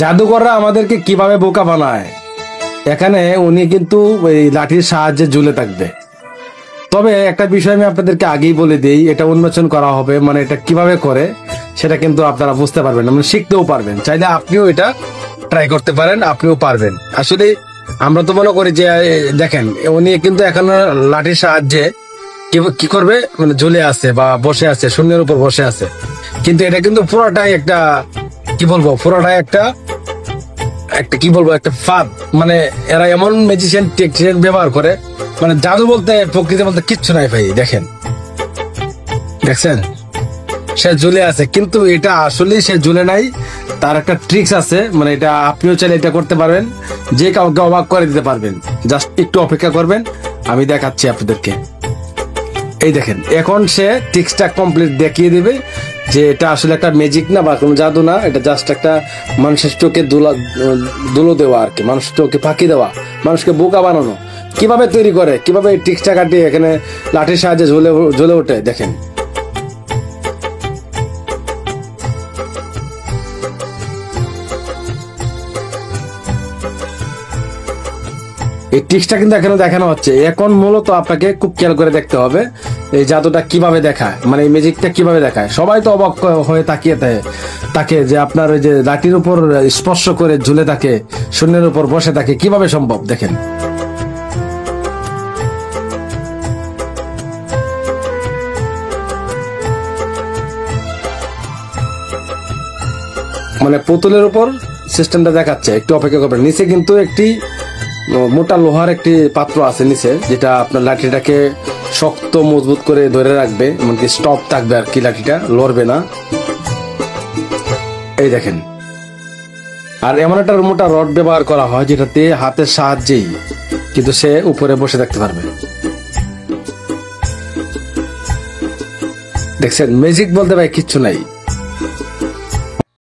জাদুকররা আমাদেরকে কিভাবে বোকা বানায়, এখানে উনি কিন্তু ওই লাঠির সাহায্যে ঝুলে থাকবে। তবে একটা বিষয় আমি আপনাদেরকে আগেই বলে দিই, এটা উন্মোচন করা হবে, মানে এটা কিভাবে করে সেটা কিন্তু আপনারা বুঝতে পারবেন, মানে শিখতেও পারবেন। চাইলে আপনিও এটা ট্রাই করতে পারেন, আপনিও পারবেন। আসলে আমরা তো মনে করি যে দেখেন উনি কিন্তু এখন লাঠির সাহায্যে কি করবে, মানে ঝুলে আছে বা বসে আছে, শূন্যের উপর বসে আছে, কিন্তু এটা কিন্তু পুরোটাই একটা পুরোটাই একটা একটা ফাঁদ। মানে এরা এমন ম্যাজিশিয়ান টেকনিশিয়ান ব্যবহার করে, মানে জাদু বলতে প্রকৃতি বলতে কিচ্ছু নাই ভাই। দেখছেন সে ঝুলে আছে, কিন্তু এটা আসলে সে ঝুলে নাই, তার একটা ট্রিক্স আছে। মানে এটা আপনিও চাইলে এটা করতে পারবেন, যে কাউকে অবাক করে দিতে পারবেন। জাস্ট একটু অপেক্ষা করবেন, আমি দেখাচ্ছি আপনাদেরকে। এই দেখেন, এখন সে ট্রিক্সটা কমপ্লিট দেখিয়ে দিবে যে এটা আসলে একটা ম্যাজিক না বা কোনো জাদু না, এটা জাস্ট একটা মানুষের চোখে ধুলো দেওয়া আর কি, মানুষের চোখে ফাঁকি দেওয়া, মানুষকে বোকা বানানো। কিভাবে তৈরি করে, কিভাবে এই ট্রিক্সটা কাটিয়ে এখানে লাঠির সাহায্যে ঝুলে ওঠে দেখেন। এই ট্রিক্সটা কিন্তু এখানে দেখানো হচ্ছে। এখন মূলত আপনাকে খুব খেয়াল করে দেখতে হবে এই জাদুটা কিভাবে দেখায়, মানে এই ম্যাজিকটা কিভাবে দেখায়। সবাই তো অবাক হয়ে তাকে যে আপনার ওই যে লাঠির উপর স্পর্শ করে ঝুলে থাকে, শূন্যের উপর বসে থাকে, কিভাবে সম্ভব দেখেন। মানে পুতুলের উপর সিস্টেমটা দেখাচ্ছে, একটু অপেক্ষা করবেন। নিচে কিন্তু একটি মোটা লোহার একটি পাত্র আছে নিচে, যেটা আপনার লাঠিটাকে শক্ত মজবুত করে ধরে রাখবে, এমনকি স্টপ থাকবে আর কি, লাঠিটা লড়বে না। এই দেখেন, আর এমন একটা মোটা রড ব্যবহার করা হয় যেটাতে হাতের সাহায্যেই কিন্তু সে উপরে বসে থাকতে পারবে। দেখছেন, ম্যাজিক বলতে ভাই কিচ্ছু নাই।